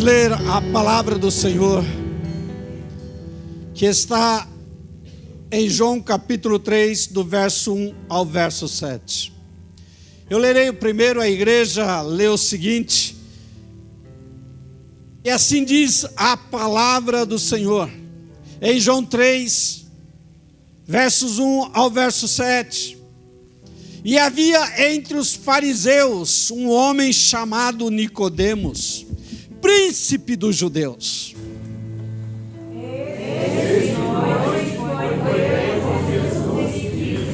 ler a palavra do Senhor, que está em João capítulo 3, do verso 1 ao verso 7. Eu lerei o primeiro, a igreja lê o seguinte, e assim diz a palavra do Senhor, em João 3, versos 1 ao verso 7. E havia entre os fariseus um homem chamado Nicodemos, príncipe dos judeus. Esse noite foi ter com Jesus e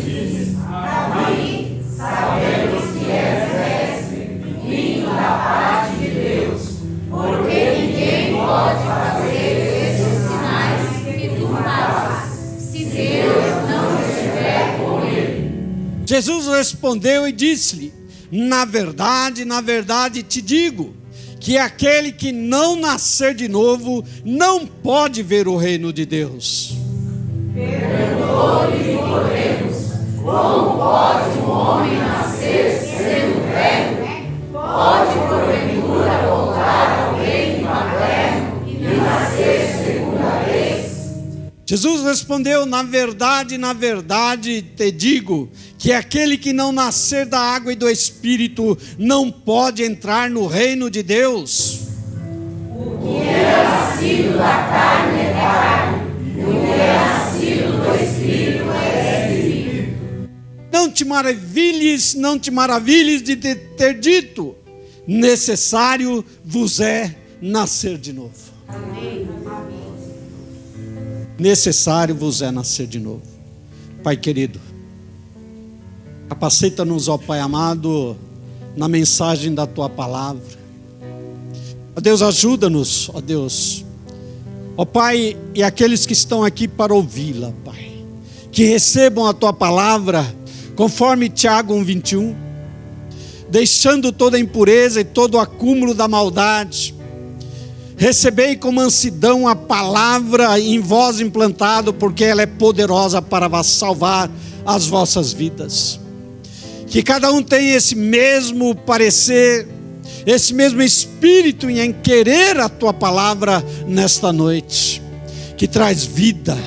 disse: Rabi, sabemos que és mestre, vindo da parte de Deus, porque ninguém pode fazer esses sinais que tu fazes, se Deus não estiver com ele. Jesus respondeu e disse-lhe: na verdade te digo, que aquele que não nascer de novo não pode ver o reino de Deus. Perguntou-lhe Nicodemos: como pode um homem nascer sendo velho? Pode porventura voltar ao reino materno e nascer segunda vez? Jesus respondeu: na verdade te digo, que aquele que não nascer da água e do Espírito não pode entrar no reino de Deus. O que é nascido da carne é carne, e o que é nascido do Espírito é Espírito. Não te maravilhes de ter dito, necessário vos é nascer de novo. Amém. Necessário vos é nascer de novo. Pai querido, capacita-nos, ó Pai amado, na mensagem da Tua palavra. Ó Deus, ajuda-nos, ó Deus. Ó Pai, e aqueles que estão aqui para ouvi-la, Pai, que recebam a Tua palavra, conforme Tiago 1:21, deixando toda a impureza e todo o acúmulo da maldade. Recebei com mansidão a palavra em vós implantado, porque ela é poderosa para salvar as vossas vidas. Que cada um tenha esse mesmo parecer, esse mesmo espírito em querer a Tua palavra nesta noite, que traz vida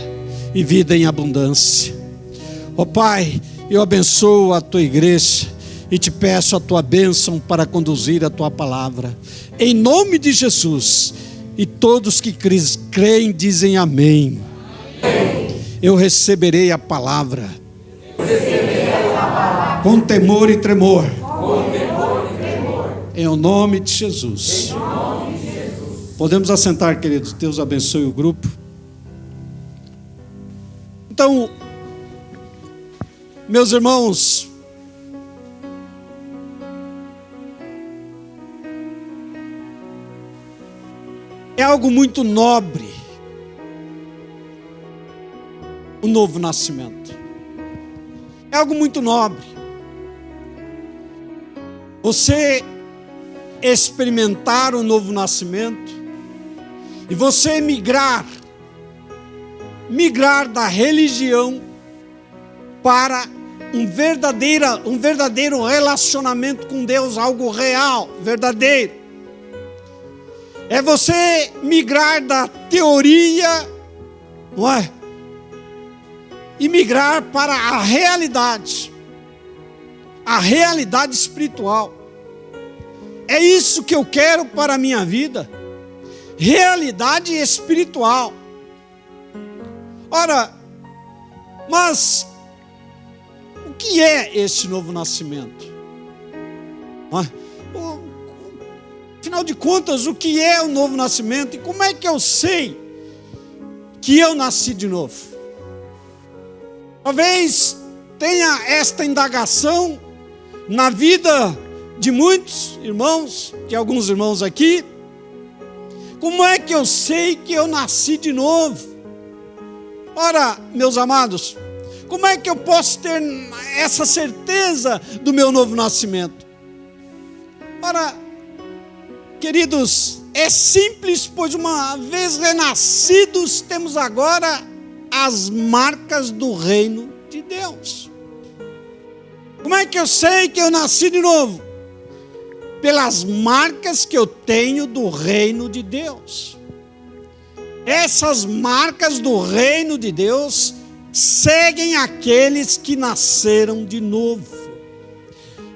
e vida em abundância. Ó Pai, eu abençoo a Tua igreja e te peço a Tua bênção para conduzir a Tua palavra, em nome de Jesus. E todos que creem dizem amém. Eu receberei a palavra com temor e tremor, em nome de Jesus. Podemos assentar, queridos. Deus abençoe o grupo. Então, meus irmãos, é algo muito nobre o novo nascimento. É algo muito nobre você experimentar o novo nascimento e você migrar da religião para um verdadeiro relacionamento com Deus, algo real, verdadeiro. É você migrar da teoria, não é? E migrar para a realidade espiritual. É isso que eu quero para a minha vida, realidade espiritual. Ora, mas o que é este novo nascimento? Não é? Afinal de contas, o que é o novo nascimento? E como é que eu sei que eu nasci de novo? Talvez tenha esta indagação na vida de muitos irmãos, de alguns irmãos aqui. Como é que eu sei que eu nasci de novo? Ora, meus amados, como é que eu posso ter essa certeza do meu novo nascimento? Ora, queridos, é simples, pois uma vez renascidos, temos agora as marcas do reino de Deus. Como é que eu sei que eu nasci de novo? pelas marcas que eu tenho do reino de Deus. Essas marcas do reino de Deus seguem aqueles que nasceram de novo.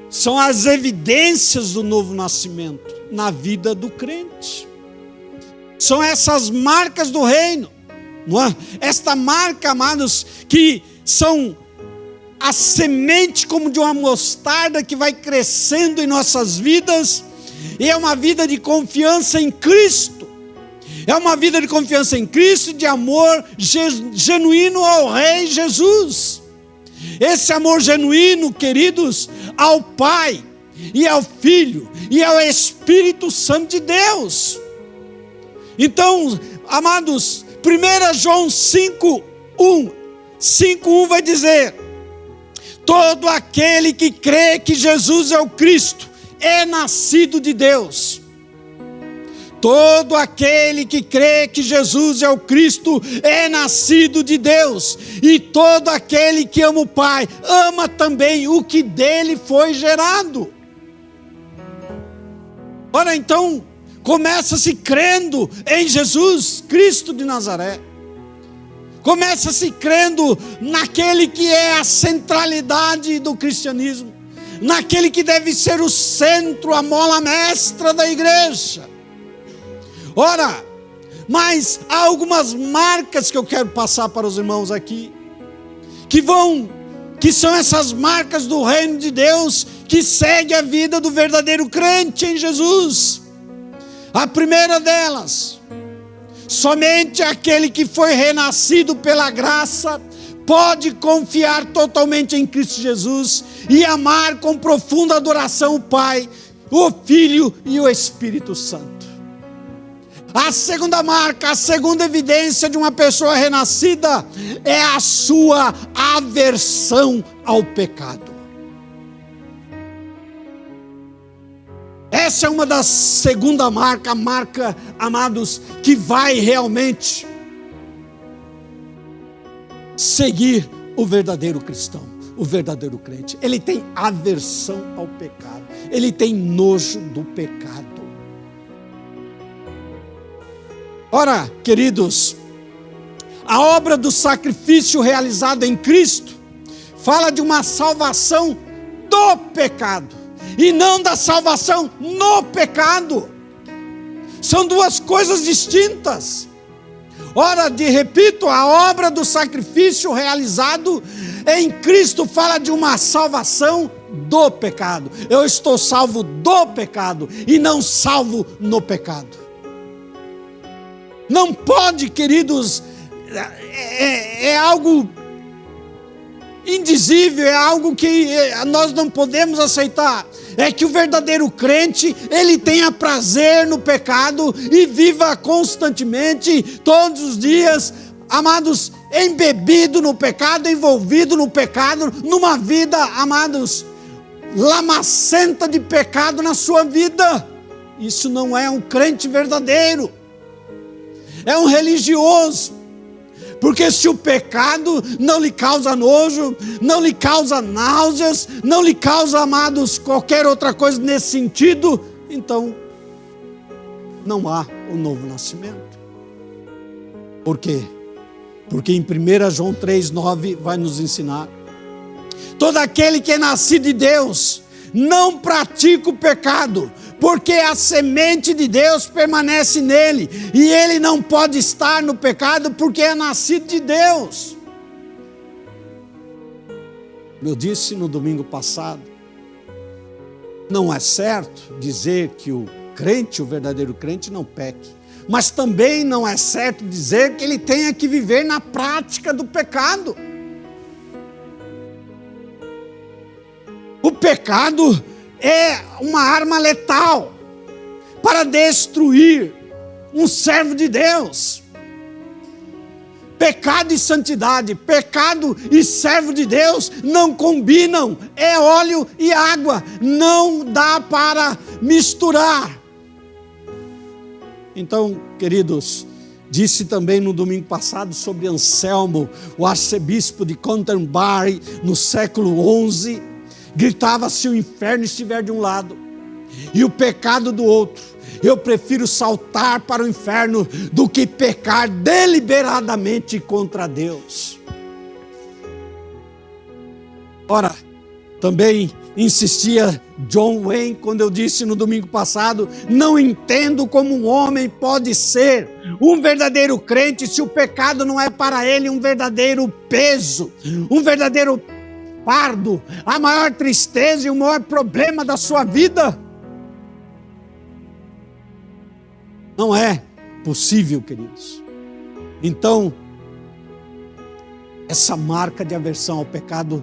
São as evidências do novo nascimento na vida do crente. São essas marcas do reino, não é? Esta marca, amados, que são a semente como de uma mostarda que vai crescendo em nossas vidas, e é uma vida de confiança em Cristo. É uma vida de confiança em Cristo, de amor genuíno ao Rei Jesus. Esse amor genuíno, queridos, ao Pai, e ao Filho, e ao Espírito Santo de Deus. Então, amados, 1 João 5:1 vai dizer: todo aquele que crê que Jesus é o Cristo é nascido de Deus. Todo aquele que crê que Jesus é o Cristo é nascido de Deus. E todo aquele que ama o Pai, ama também o que dele foi gerado. Ora, então, começa-se crendo em Jesus Cristo de Nazaré. Começa-se crendo naquele que é a centralidade do cristianismo, naquele que deve ser o centro, a mola mestra da igreja. Ora, mas há algumas marcas que eu quero passar para os irmãos aqui, que são essas marcas do reino de Deus, que segue a vida do verdadeiro crente em Jesus. A primeira delas: somente aquele que foi renascido pela graça pode confiar totalmente em Cristo Jesus e amar com profunda adoração o Pai, o Filho e o Espírito Santo. A segunda marca, a segunda evidência de uma pessoa renascida é a sua aversão ao pecado. Essa é uma das segunda marca, a marca, amados, que vai realmente seguir o verdadeiro cristão, o verdadeiro crente. Ele tem aversão ao pecado, ele tem nojo do pecado. Ora, queridos, a obra do sacrifício realizado em Cristo fala de uma salvação do pecado e não da salvação no pecado. São duas coisas distintas. Ora, repito, a obra do sacrifício realizado em Cristo fala de uma salvação do pecado. Eu estou salvo do pecado e não salvo no pecado. Não pode, queridos, é algo indizível, é algo que nós não podemos aceitar. É que o verdadeiro crente, ele tenha prazer no pecado e viva constantemente, todos os dias, amados, embebido no pecado, envolvido no pecado, numa vida, amados, lamacenta de pecado na sua vida. Isso não é um crente verdadeiro. É um religioso, porque se o pecado não lhe causa nojo, não lhe causa náuseas, não lhe causa, amados, qualquer outra coisa nesse sentido, então não há o novo nascimento. Por quê? Porque em 1 João 3,9 vai nos ensinar: todo aquele que é nascido de Deus não pratica o pecado, porque a semente de Deus permanece nele, e ele não pode estar no pecado, porque é nascido de Deus. Eu disse no domingo passado, não é certo dizer que o crente, o verdadeiro crente, não peque, mas também não é certo dizer que ele tenha que viver na prática do pecado. O pecado é uma arma letal para destruir um servo de Deus. Pecado e santidade, pecado e servo de Deus não combinam, é óleo e água, não dá para misturar. Então, queridos, disse também no domingo passado sobre Anselmo, o arcebispo de Canterbury, no século XI, gritava: se o inferno estiver de um lado e o pecado do outro, eu prefiro saltar para o inferno do que pecar deliberadamente contra Deus. Ora, também insistia John Wayne quando eu disse no domingo passado: não entendo como um homem pode ser um verdadeiro crente se o pecado não é para ele um verdadeiro peso, um verdadeiro fardo, a maior tristeza e o maior problema da sua vida. Não é possível, queridos. Então, essa marca de aversão ao pecado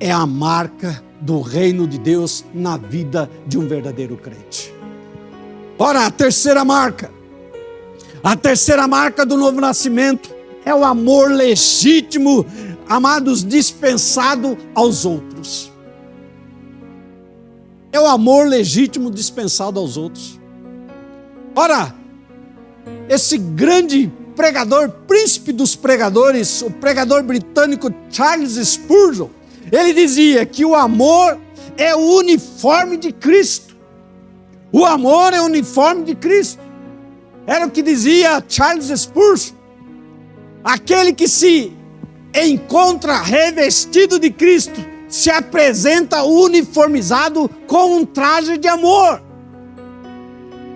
é a marca do reino de Deus na vida de um verdadeiro crente. Ora, a terceira marca do novo nascimento é o amor legítimo, amados, dispensado aos outros. É o amor legítimo dispensado aos outros. Ora, esse grande pregador, príncipe dos pregadores, o pregador britânico Charles Spurgeon, ele dizia que o amor é o uniforme de Cristo. O amor é o uniforme de Cristo. Era o que dizia Charles Spurgeon. Aquele que se encontra revestido de Cristo se apresenta uniformizado com um traje de amor.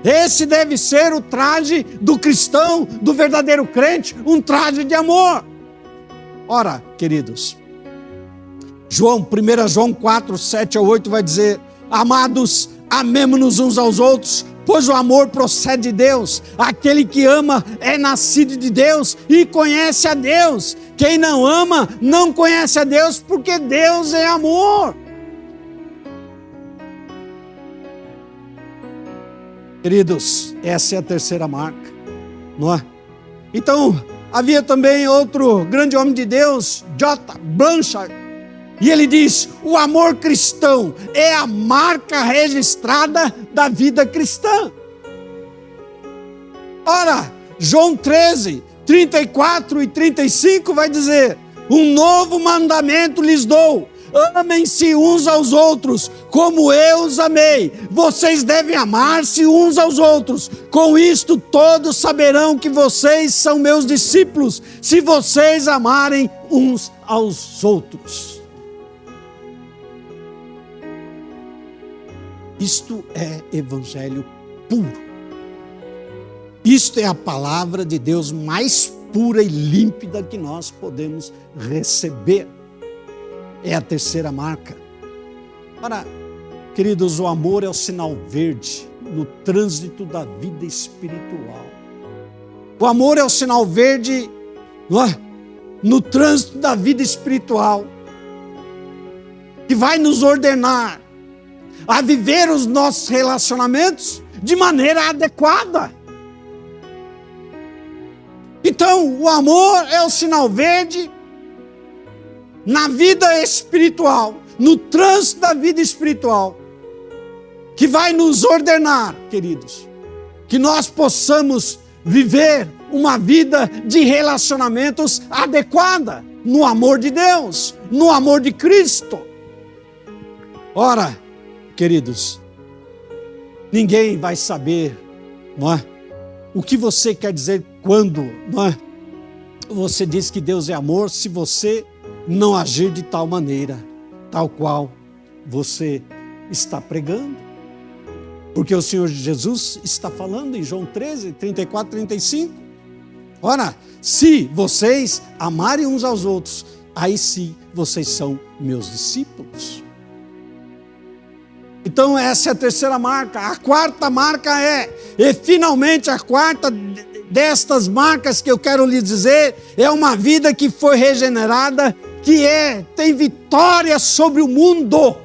Esse deve ser o traje do cristão, do verdadeiro crente, um traje de amor. Ora, queridos, 1 João 4, 7 a 8 vai dizer: amados, amemo-nos uns aos outros, pois o amor procede de Deus. Aquele que ama é nascido de Deus e conhece a Deus. Quem não ama não conhece a Deus, porque Deus é amor. Queridos, essa é a terceira marca, não é? Então, havia também outro grande homem de Deus, J. Blanchard, e ele diz: o amor cristão é a marca registrada da vida cristã. Ora, João 13, 34 e 35 vai dizer: um novo mandamento lhes dou, amem-se uns aos outros, como eu os amei. Vocês devem amar-se uns aos outros. Com isto todos saberão que vocês são meus discípulos, se vocês amarem uns aos outros. Isto é evangelho puro. Isto é a palavra de Deus mais pura e límpida que nós podemos receber. É a terceira marca. Ora, queridos, o amor é o sinal verde no trânsito da vida espiritual. O amor é o sinal verde, não é? No trânsito da vida espiritual, que vai nos ordenar a viver os nossos relacionamentos de maneira adequada. Então, o amor é o sinal verde na vida espiritual, no trânsito da vida espiritual, que vai nos ordenar, queridos, que nós possamos viver uma vida de relacionamentos adequada, no amor de Deus, no amor de Cristo. Ora, queridos, ninguém vai saber, não é, o que você quer dizer quando, não é, você diz que Deus é amor, se você não agir de tal maneira, tal qual você está pregando. Porque o Senhor Jesus está falando em João 13, 34, 35. Ora, se vocês amarem uns aos outros, aí sim vocês são meus discípulos. Então essa é a terceira marca. A quarta marca e finalmente a quarta destas marcas que eu quero lhe dizer, é uma vida que foi regenerada, que tem vitória sobre o mundo.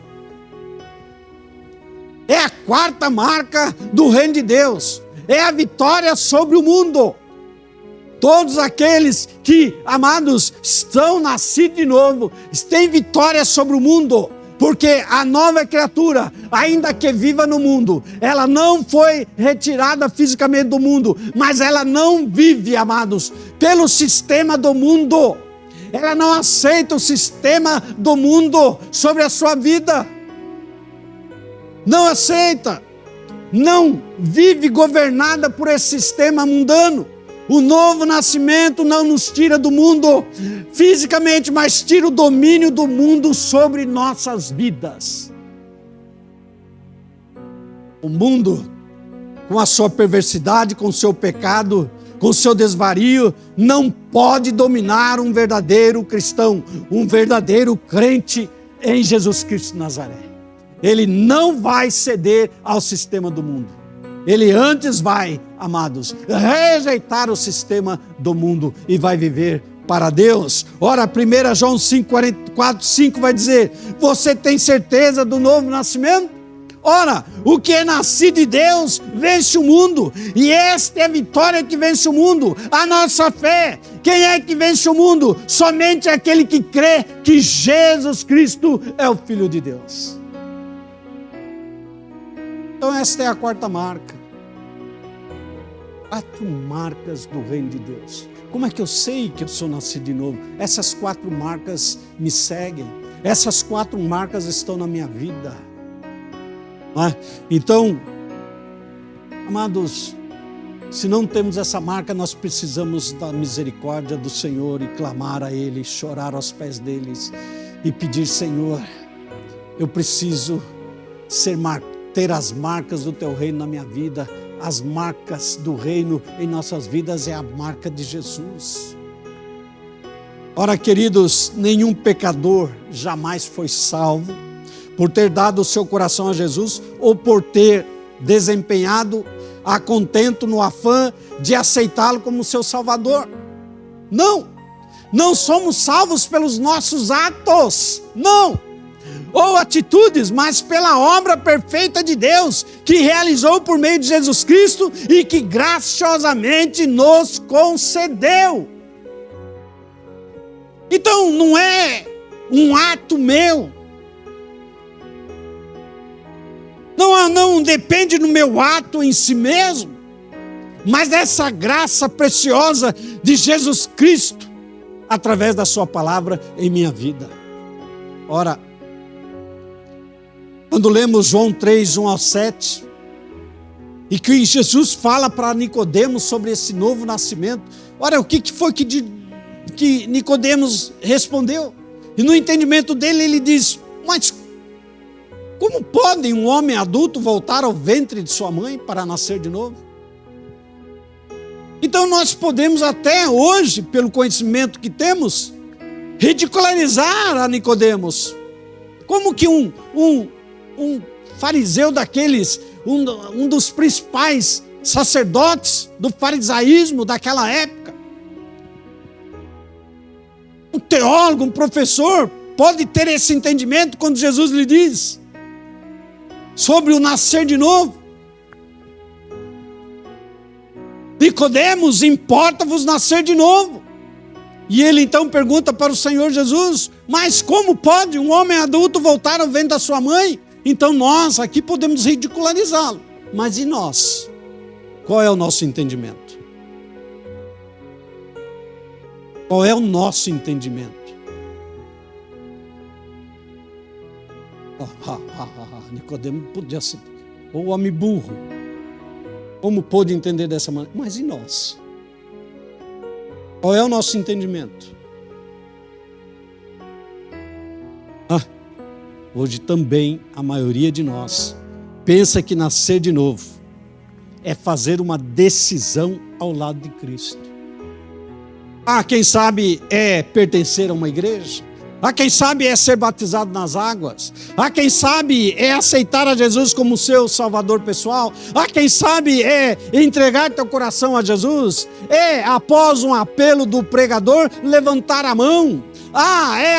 É a quarta marca do reino de Deus, é a vitória sobre o mundo. Todos aqueles que, amados, estão nascidos de novo, têm vitória sobre o mundo, porque a nova criatura, ainda que viva no mundo, ela não foi retirada fisicamente do mundo, mas ela não vive, amados, pelo sistema do mundo. Ela não aceita o sistema do mundo sobre a sua vida. Não aceita. não vive governada por esse sistema mundano. O novo nascimento não nos tira do mundo fisicamente, mas tira o domínio do mundo sobre nossas vidas. O mundo, com a sua perversidade, com o seu pecado, com o seu desvario, não pode dominar um verdadeiro cristão, um verdadeiro crente em Jesus Cristo de Nazaré. Ele não vai ceder ao sistema do mundo. Ele antes vai, amados, rejeitar o sistema do mundo e vai viver para Deus. Ora, 1 João 5,44,5 vai dizer: você tem certeza do novo nascimento? Ora, o que é nascido de Deus vence o mundo, e esta é a vitória que vence o mundo, a nossa fé. Quem é que vence o mundo? Somente aquele que crê que Jesus Cristo é o Filho de Deus. Então esta é a quarta marca. 4 marcas do reino de Deus. Como é que eu sei que eu sou nascido de novo? Essas 4 marcas me seguem. Essas 4 marcas estão na minha vida. Então, amados, se não temos essa marca, nós precisamos da misericórdia do Senhor e clamar a Ele, chorar aos pés deles e pedir: Senhor, eu preciso ter as marcas do Teu reino na minha vida. As marcas do reino em nossas vidas é a marca de Jesus. Ora, queridos, nenhum pecador jamais foi salvo por ter dado o seu coração a Jesus ou por ter desempenhado a contento no afã de aceitá-lo como seu Salvador. Não somos salvos pelos nossos atos, não, ou atitudes, mas pela obra perfeita de Deus, que realizou por meio de Jesus Cristo e que graciosamente nos concedeu. Então não é um ato meu, não depende do meu ato em si mesmo, mas dessa graça preciosa de Jesus Cristo, através da sua palavra em minha vida. Ora, quando lemos João 3, 1-7, e que Jesus fala para Nicodemos sobre esse novo nascimento, ora, o que foi que Nicodemos respondeu? E no entendimento dele, ele diz: mas como pode um homem adulto voltar ao ventre de sua mãe para nascer de novo? Então nós podemos até hoje, pelo conhecimento que temos, ridicularizar a Nicodemos. Como que um fariseu daqueles, um dos principais sacerdotes do farisaísmo daquela época, um teólogo, um professor, pode ter esse entendimento quando Jesus lhe diz sobre o nascer de novo? Nicodemos, importa-vos nascer de novo? E ele então pergunta para o Senhor Jesus: mas como pode um homem adulto voltar ao ventre da sua mãe? Então nós aqui podemos ridicularizá-lo, mas e nós? Qual é o nosso entendimento? Qual é o nosso entendimento? Nicodemo podia ser o homem burro. Como pôde entender dessa maneira? Mas e nós? Qual é o nosso entendimento? Hoje também a maioria de nós pensa que nascer de novo é fazer uma decisão ao lado de Cristo. Quem sabe é pertencer a uma igreja. Quem sabe é ser batizado nas águas. Quem sabe é aceitar a Jesus como seu Salvador pessoal. Quem sabe é entregar teu coração a Jesus. Após um apelo do pregador, levantar a mão.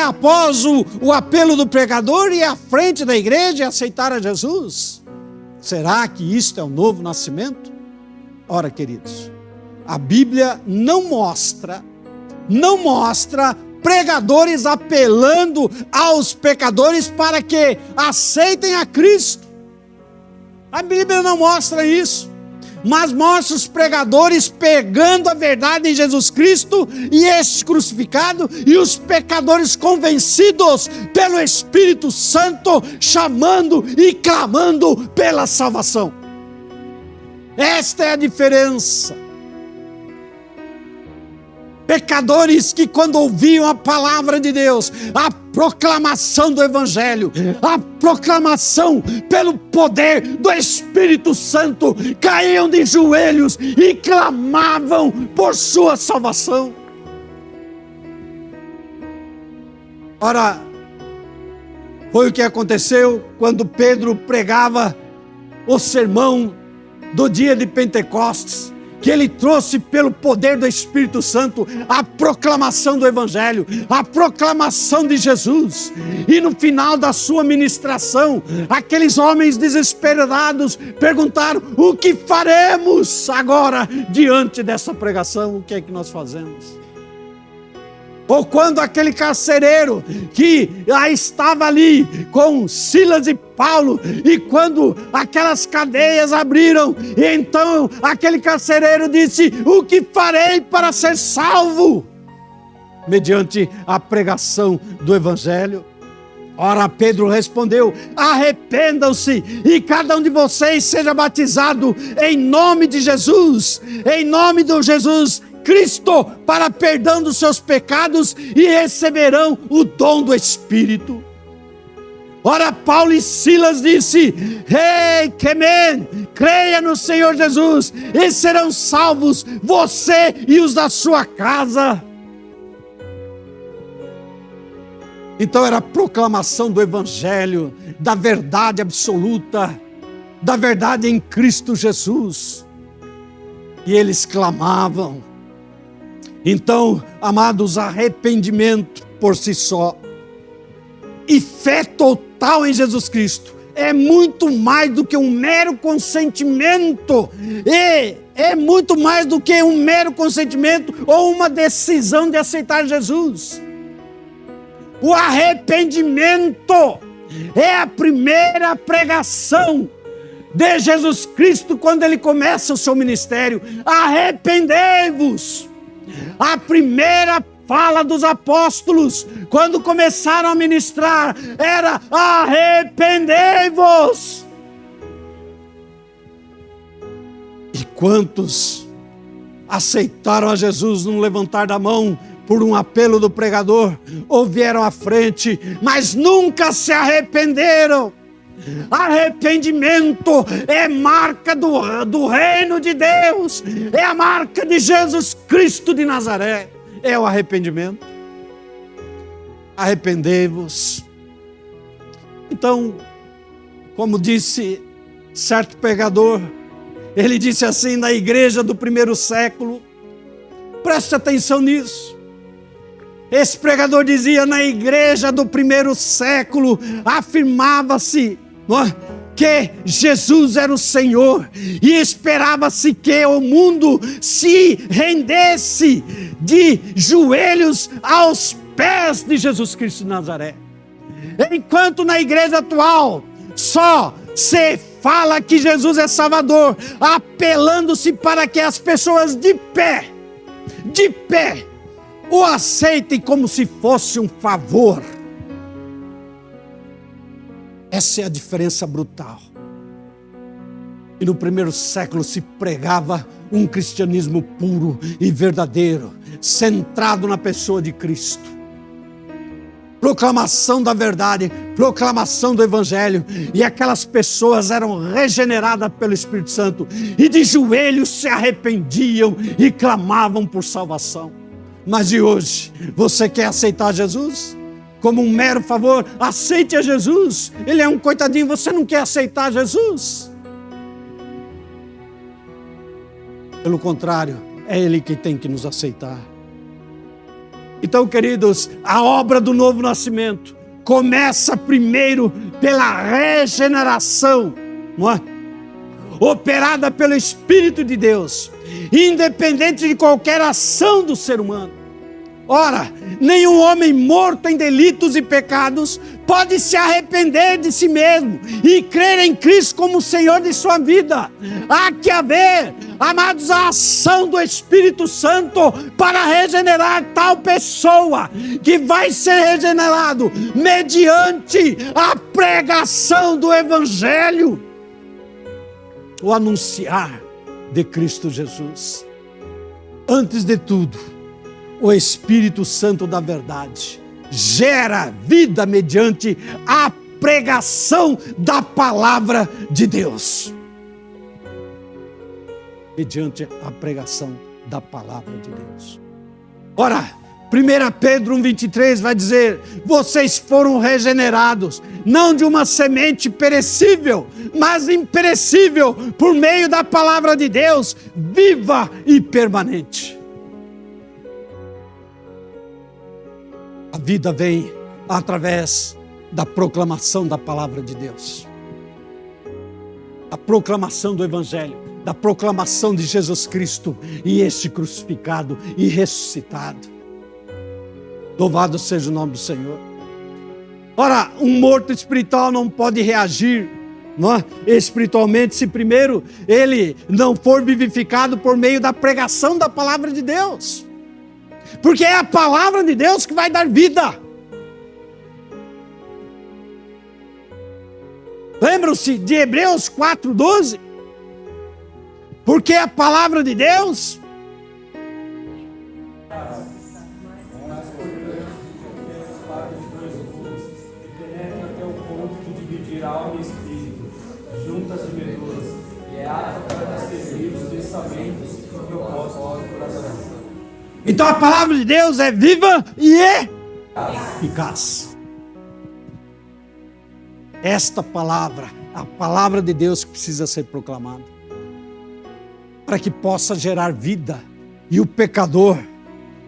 Após o apelo do pregador, ir à frente da igreja e aceitar a Jesus. Será que isto é o novo nascimento? Ora, queridos, a Bíblia não mostra pregadores apelando aos pecadores para que aceitem a Cristo. A Bíblia não mostra isso, mas mostra os pregadores pegando a verdade em Jesus Cristo e este crucificado, e os pecadores convencidos pelo Espírito Santo, chamando e clamando pela salvação. Esta é a diferença. Pecadores que, quando ouviam a palavra de Deus, a proclamação do Evangelho, a proclamação pelo poder do Espírito Santo, caíam de joelhos e clamavam por sua salvação. Ora, foi o que aconteceu quando Pedro pregava o sermão do dia de Pentecostes, que ele trouxe pelo poder do Espírito Santo a proclamação do Evangelho, a proclamação de Jesus. E no final da sua ministração, aqueles homens desesperados perguntaram: o que faremos agora diante dessa pregação? O que é que nós fazemos? Ou quando aquele carcereiro que estava ali com Silas e Paulo, e quando aquelas cadeias abriram, e então aquele carcereiro disse: o que farei para ser salvo? Mediante a pregação do Evangelho. Ora, Pedro respondeu: arrependam-se e cada um de vocês seja batizado em nome de Jesus, em nome do Jesus Cristo, para perdão dos seus pecados, e receberão o dom do Espírito. Ora, Paulo e Silas disse: Ei, Kemen, creia no Senhor Jesus e serão salvos você e os da sua casa. Então era a proclamação do Evangelho, da verdade absoluta, da verdade em Cristo Jesus. E eles clamavam. Então, amados, arrependimento por si só e fé total em Jesus Cristo é muito mais do que um mero consentimento. É muito mais do que um mero consentimento ou uma decisão de aceitar Jesus. O arrependimento é a primeira pregação de Jesus Cristo quando ele começa o seu ministério. Arrependei-vos. A primeira fala dos apóstolos, quando começaram a ministrar, era: arrependei-vos. E quantos aceitaram a Jesus num levantar da mão, por um apelo do pregador, ou vieram à frente, mas nunca se arrependeram? Arrependimento é marca do reino de Deus, é a marca de Jesus Cristo de Nazaré, é o arrependimento. Arrependei-vos. Então, como disse certo pregador, ele disse assim na igreja do primeiro século, preste atenção nisso. Esse pregador dizia: na igreja do primeiro século afirmava-se que Jesus era o Senhor, e esperava-se que o mundo se rendesse de joelhos aos pés de Jesus Cristo de Nazaré. Enquanto na igreja atual só se fala que Jesus é Salvador, apelando-se para que as pessoas de pé o aceitem como se fosse um favor. Essa é a diferença brutal. E no primeiro século se pregava um cristianismo puro e verdadeiro, centrado na pessoa de Cristo. Proclamação da verdade, proclamação do Evangelho, e aquelas pessoas eram regeneradas pelo Espírito Santo, e de joelhos se arrependiam e clamavam por salvação. Mas e hoje, você quer aceitar Jesus? Como um mero favor, aceite a Jesus. Ele é um coitadinho, você não quer aceitar Jesus? Pelo contrário, é Ele que tem que nos aceitar. Então, queridos, a obra do novo nascimento começa primeiro pela regeneração, não é? Operada pelo Espírito de Deus, independente de qualquer ação do ser humano. Ora, nenhum homem morto em delitos e pecados pode se arrepender de si mesmo e crer em Cristo como Senhor de sua vida. Há que haver, amados, a ação do Espírito Santo para regenerar tal pessoa, que vai ser regenerado mediante a pregação do Evangelho. O anunciar de Cristo Jesus. Antes de tudo, o Espírito Santo da verdade gera vida mediante a pregação da palavra de Deus. Mediante a pregação da palavra de Deus. Ora, 1 Pedro 1,23 vai dizer: vocês foram regenerados, não de uma semente perecível, mas imperecível, por meio da palavra de Deus, viva e permanente. A vida vem através da proclamação da palavra de Deus, a proclamação do Evangelho, da proclamação de Jesus Cristo e este crucificado e ressuscitado. Louvado seja o nome do Senhor. Ora, um morto espiritual não pode reagir, não é? Espiritualmente, se primeiro ele não for vivificado por meio da pregação da palavra de Deus. Porque é a palavra de Deus que vai dar vida. Lembram-se de Hebreus 4,12? Porque a palavra de Deus alma e espírito, juntas e medulas, e é apta para discernir os pensamentos e propósitos do coração. Então a palavra de Deus é viva e eficaz. Esta palavra, a palavra de Deus que precisa ser proclamada, para que possa gerar vida e o pecador,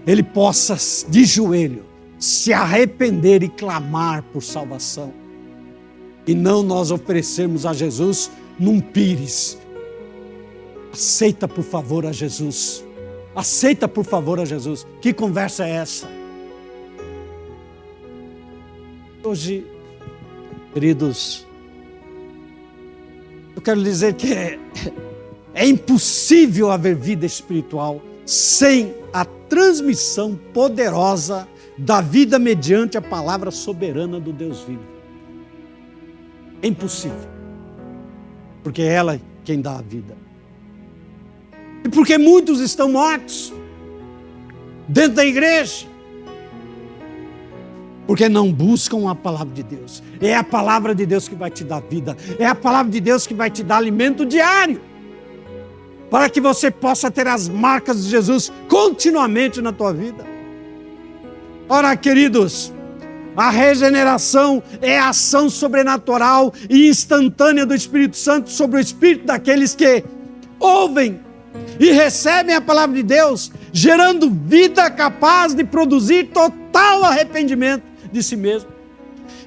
ele possa de joelho se arrepender e clamar por salvação. E não nós oferecermos a Jesus num pires. Aceita por favor a Jesus. Aceita por favor a Jesus. Que conversa é essa? Hoje, queridos, eu quero dizer que é impossível haver vida espiritual sem a transmissão poderosa da vida mediante a palavra soberana do Deus vivo. É impossível, porque é ela quem dá a vida. E porque muitos estão mortos dentro da igreja, porque não buscam a palavra de Deus. É a palavra de Deus que vai te dar vida, é a palavra de Deus que vai te dar alimento diário, para que você possa ter as marcas de Jesus continuamente na tua vida. Ora, queridos, a regeneração é a ação sobrenatural e instantânea do Espírito Santo sobre o espírito daqueles que ouvem e recebem a palavra de Deus, gerando vida capaz de produzir total arrependimento de si mesmo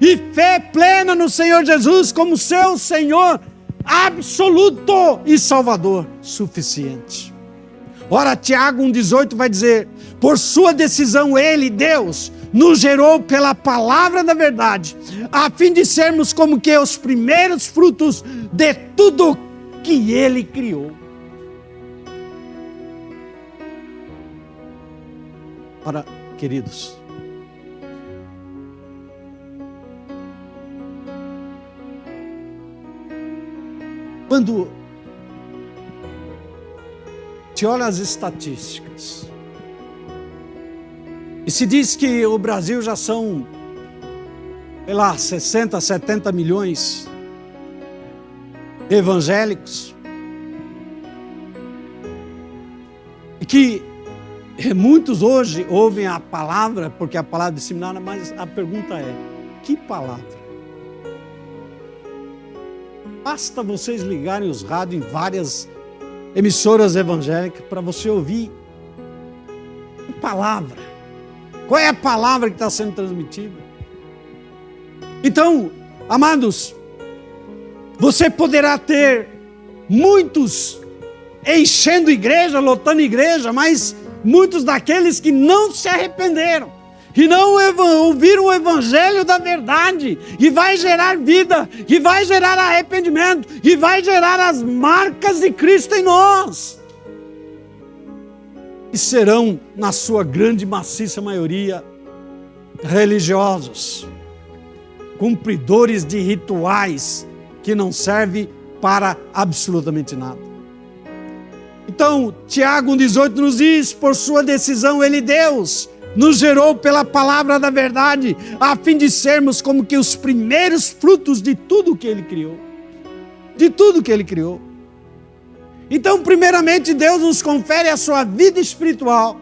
e fé plena no Senhor Jesus como seu Senhor absoluto e Salvador suficiente. Ora, Tiago 1,18 vai dizer: por sua decisão ele, Deus, nos gerou pela palavra da verdade, a fim de sermos como que os primeiros frutos de tudo que ele criou. Ora, queridos, quando se olha as estatísticas e se diz que o Brasil já são, sei lá, 60, 70 milhões de evangélicos, e que muitos hoje ouvem a palavra, porque a palavra é disseminada, mas a pergunta é: que palavra? Basta vocês ligarem os rádios em várias emissoras evangélicas para você ouvir que palavra. Qual é a palavra que está sendo transmitida? Então, amados, você poderá ter muitos enchendo igreja, lotando igreja, mas muitos daqueles que não se arrependeram, que não ouviram o evangelho da verdade, que vai gerar vida, que vai gerar arrependimento, que vai gerar as marcas de Cristo em nós. E serão, na sua grande maciça maioria, religiosos, cumpridores de rituais que não servem para absolutamente nada. Então, Tiago 1,18 nos diz: por sua decisão, Ele, Deus, nos gerou pela palavra da verdade, a fim de sermos como que os primeiros frutos de tudo que Ele criou. De tudo que Ele criou. Então, primeiramente, Deus nos confere a sua vida espiritual,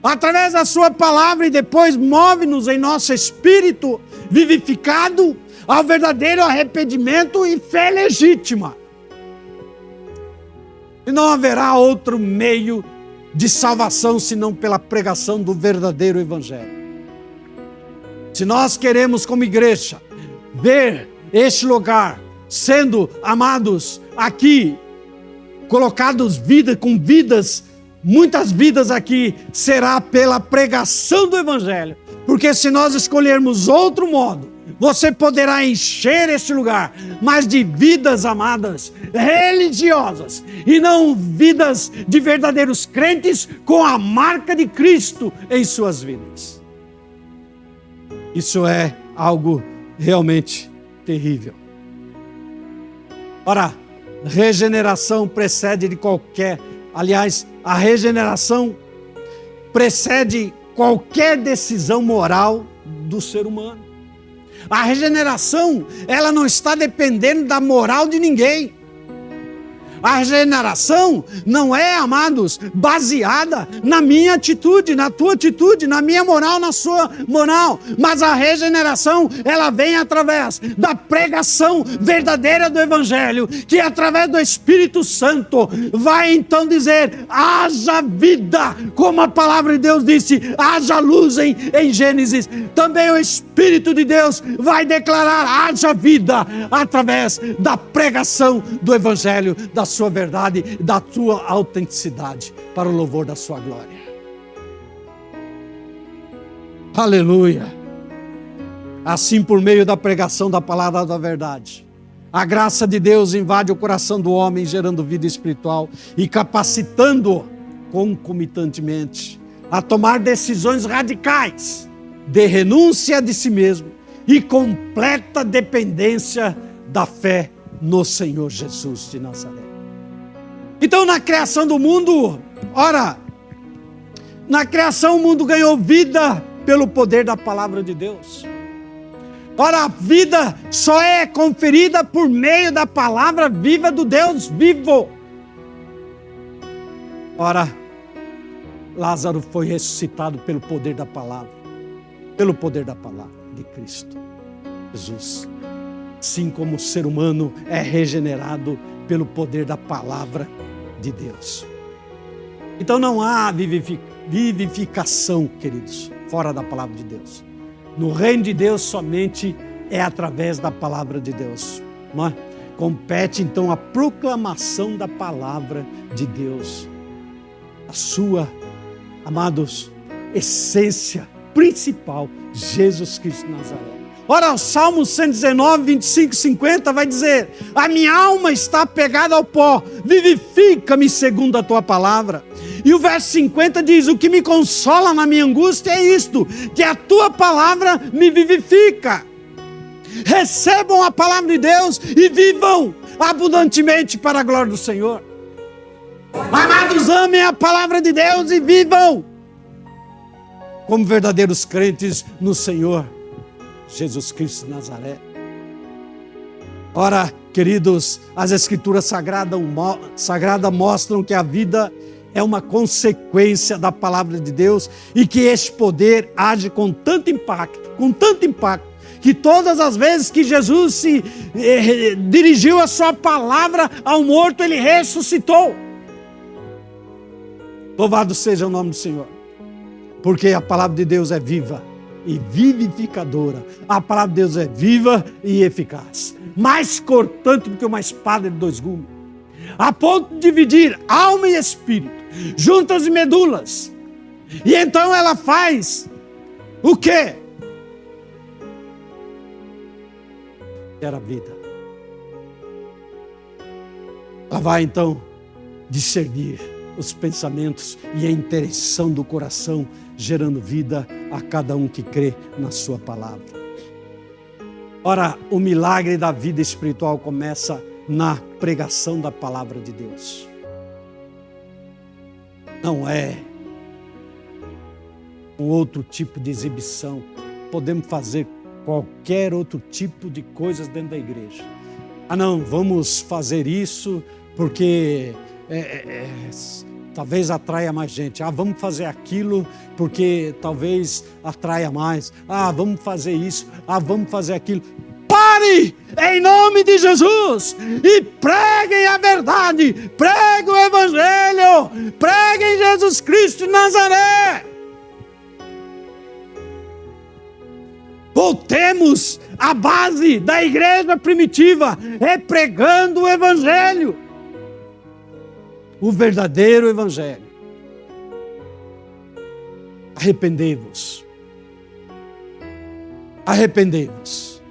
através da sua palavra, e depois move-nos em nosso espírito vivificado ao verdadeiro arrependimento e fé legítima. E não haverá outro meio de salvação senão pela pregação do verdadeiro evangelho. Se nós queremos, como igreja, ver este lugar sendo amados aqui, colocados com vidas, muitas vidas aqui, será pela pregação do evangelho. Porque se nós escolhermos outro modo, você poderá encher este lugar, mas de vidas amadas, religiosas, e não vidas de verdadeiros crentes com a marca de Cristo em suas vidas. Isso é algo realmente terrível. Ora, regeneração precede de qualquer... Aliás, a regeneração precede qualquer decisão moral do ser humano. A regeneração, ela não está dependendo da moral de ninguém. A regeneração não é, amados, baseada na minha atitude, na tua atitude, na minha moral, na sua moral. Mas a regeneração, ela vem através da pregação verdadeira do Evangelho, que através do Espírito Santo vai então dizer: haja vida, como a palavra de Deus disse, haja luz em Gênesis. Também o Espírito de Deus vai declarar: haja vida, através da pregação do Evangelho, da sua verdade, da tua autenticidade, para o louvor da sua glória. Aleluia! Assim, por meio da pregação da palavra da verdade, a graça de Deus invade o coração do homem, gerando vida espiritual e capacitando-o concomitantemente a tomar decisões radicais de renúncia de si mesmo e completa dependência da fé no Senhor Jesus de Nazaré. Então, na criação do mundo, na criação o mundo ganhou vida pelo poder da palavra de Deus. Ora, a vida só é conferida por meio da palavra viva do Deus vivo. Ora, Lázaro foi ressuscitado pelo poder da palavra de Cristo Jesus. Assim como o ser humano é regenerado pelo poder da palavra de Deus. Então não há vivificação, queridos, fora da palavra de Deus. No reino de Deus somente é através da palavra de Deus. Não é? Compete então a proclamação da palavra de Deus. A sua, amados, essência principal, Jesus Cristo de Nazaré. Ora, o Salmo 119, 25 e 50 vai dizer: a minha alma está apegada ao pó, vivifica-me segundo a tua palavra. E o verso 50 diz: o que me consola na minha angústia é isto, que a tua palavra me vivifica. Recebam a palavra de Deus e vivam abundantemente para a glória do Senhor. Amados, amem a palavra de Deus e vivam como verdadeiros crentes no Senhor Jesus Cristo de Nazaré. Ora, queridos, as Escrituras sagradas mostram que a vida é uma consequência da palavra de Deus e que este poder age com tanto impacto, que todas as vezes que Jesus se dirigiu a sua palavra ao morto, ele ressuscitou. Louvado seja o nome do Senhor, porque a palavra de Deus é viva e vivificadora. A palavra de Deus é viva e eficaz, mais cortante do que uma espada de dois gumes, a ponto de dividir alma e espírito, juntas e medulas. E então ela faz o quê? Era a vida. Ela vai então discernir os pensamentos e a intenção do coração, gerando vida a cada um que crê na sua palavra. Ora, o milagre da vida espiritual começa na pregação da palavra de Deus. não é um outro tipo de exibição. Podemos fazer qualquer outro tipo de coisas dentro da igreja. Não, vamos fazer isso porque talvez atraia mais gente. Vamos fazer aquilo porque talvez atraia mais. Vamos fazer isso. Vamos fazer aquilo. Pare em nome de Jesus e preguem a verdade. Preguem o Evangelho. Preguem Jesus Cristo de Nazaré. Voltemos à base da igreja primitiva, pregando o Evangelho. O verdadeiro Evangelho. Arrependei-vos. Arrependei-vos,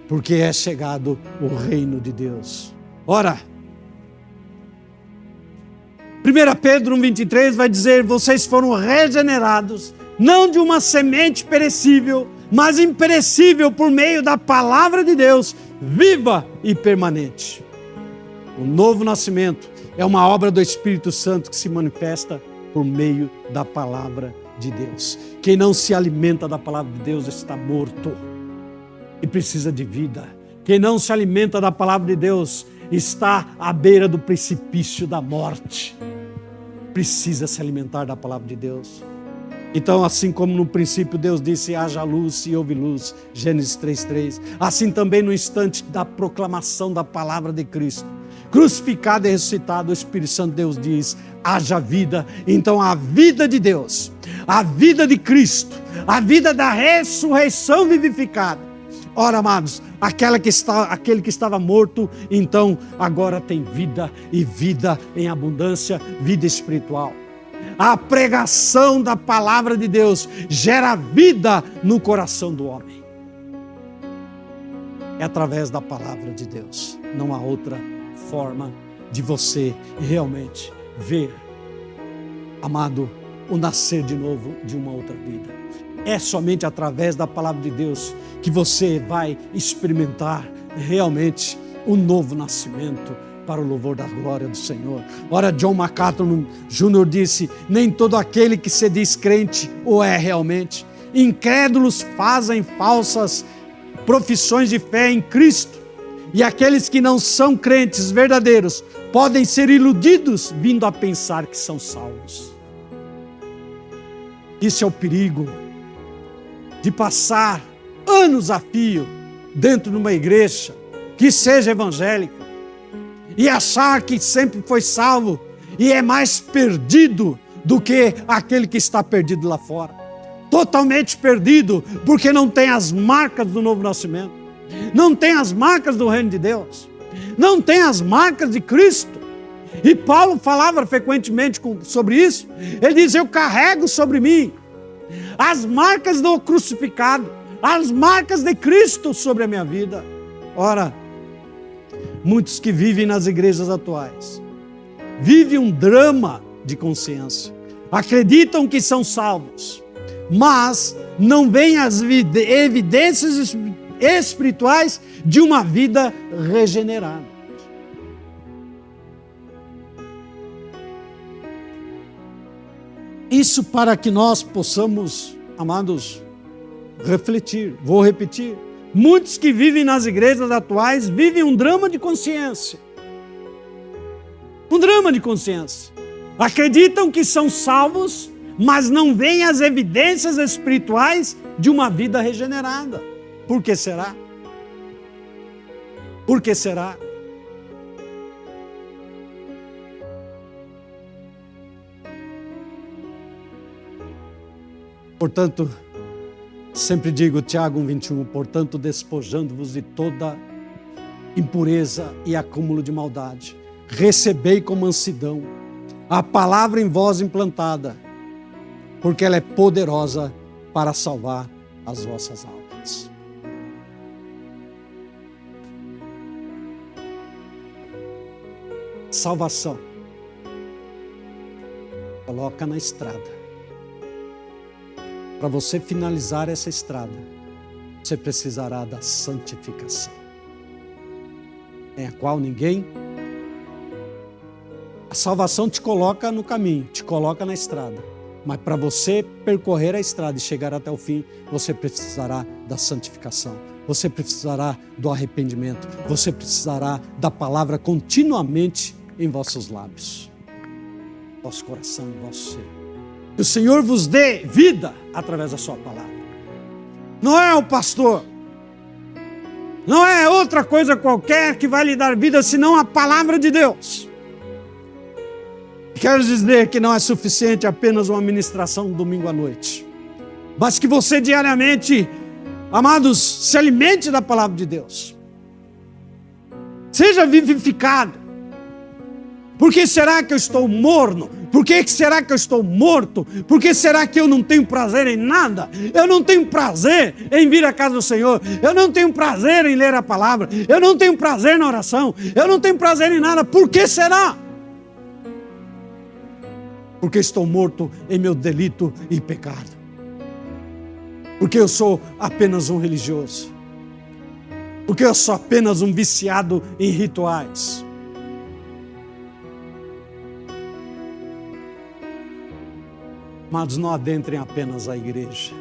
porque é chegado o reino de Deus. Ora, 1 Pedro 1,23 vai dizer: vocês foram regenerados, não de uma semente perecível, mas imperecível por meio da palavra de Deus, viva e permanente. O novo nascimento é uma obra do Espírito Santo que se manifesta por meio da palavra de Deus. Quem não se alimenta da palavra de Deus está morto e precisa de vida. Quem não se alimenta da palavra de Deus está à beira do precipício da morte. Precisa se alimentar da palavra de Deus. Então, assim como no princípio Deus disse: haja luz e houve luz, Gênesis 3:3, assim também no instante da proclamação da palavra de Cristo, crucificado e ressuscitado, o Espírito Santo de Deus diz: haja vida. Então a vida de Deus, a vida de Cristo, a vida da ressurreição vivificada. Ora, amados, aquele que estava morto, então agora tem vida, e vida em abundância, vida espiritual. A pregação da palavra de Deus gera vida no coração do homem. É através da palavra de Deus. Não há outra forma de você realmente ver, amado, o nascer de novo de uma outra vida. É somente através da palavra de Deus que você vai experimentar realmente o novo nascimento para o louvor da glória do Senhor. Ora, John MacArthur Jr. disse: nem todo aquele que se diz crente o é realmente. Incrédulos fazem falsas profissões de fé em Cristo, e aqueles que não são crentes verdadeiros podem ser iludidos vindo a pensar que são salvos. Isso é o perigo de passar anos a fio dentro de uma igreja que seja evangélica e achar que sempre foi salvo e é mais perdido do que aquele que está perdido lá fora. Totalmente perdido, porque não tem as marcas do novo nascimento, não tem as marcas do reino de Deus, não tem as marcas de Cristo. E Paulo falava frequentemente sobre isso. Ele diz: eu carrego sobre mim as marcas do crucificado, as marcas de Cristo sobre a minha vida. Ora, muitos que vivem nas igrejas atuais vivem um drama de consciência, acreditam que são salvos, mas não veem as evidências espirituais de uma vida regenerada. Isso para que nós possamos, amados, refletir. Vou repetir. Muitos que vivem nas igrejas atuais vivem um drama de consciência. Um drama de consciência. Acreditam que são salvos, mas não veem as evidências espirituais de uma vida regenerada. Por que será? Por que será? Portanto, sempre digo, Tiago 1,21, portanto, despojando-vos de toda impureza e acúmulo de maldade, recebei com mansidão a palavra em vós implantada, porque ela é poderosa para salvar as vossas almas. Salvação. Coloca na estrada. Para você finalizar essa estrada, você precisará da santificação, em a qual ninguém A salvação te coloca no caminho, te coloca na estrada. Mas para você percorrer a estrada e chegar até o fim, você precisará da santificação. Você precisará do arrependimento. Você precisará da palavra continuamente em vossos lábios, vosso coração e vosso ser. Que o Senhor vos dê vida através da sua palavra. Não é o pastor, não é outra coisa qualquer que vai lhe dar vida, senão a palavra de Deus. Quero dizer que não é suficiente apenas uma ministração domingo à noite, mas que você diariamente, amados, se alimente da palavra de Deus. Seja vivificado. Por que será que eu estou morno? Por que será que eu estou morto? Por que será que eu não tenho prazer em nada? Eu não tenho prazer em vir à casa do Senhor. Eu não tenho prazer em ler a palavra. Eu não tenho prazer na oração. Eu não tenho prazer em nada. Por que será? Porque estou morto em meu delito e pecado. Porque eu sou apenas um religioso. Porque eu sou apenas um viciado em rituais. Mas não adentrem apenas a igreja,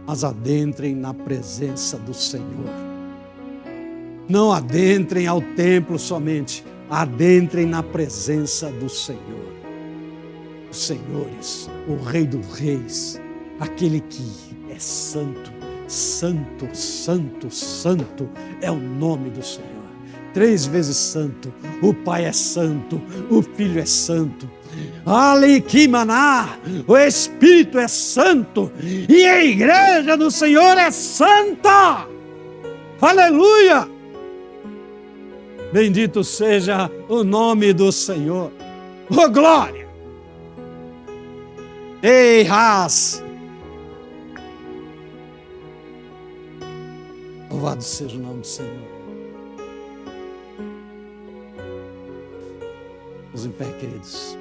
mas adentrem na presença do Senhor. Não adentrem ao templo somente, adentrem na presença do Senhor. Os senhores, o Rei dos Reis, aquele que é santo, santo, santo, santo é o nome do Senhor. 3 vezes santo, o Pai é santo, o Filho é santo. Aliquimaná, o Espírito é santo e a igreja do Senhor é santa. Aleluia! Bendito seja o nome do Senhor. Oh, glória! Ei, Ras! Louvado seja o nome do Senhor. Vamos em pé, queridos.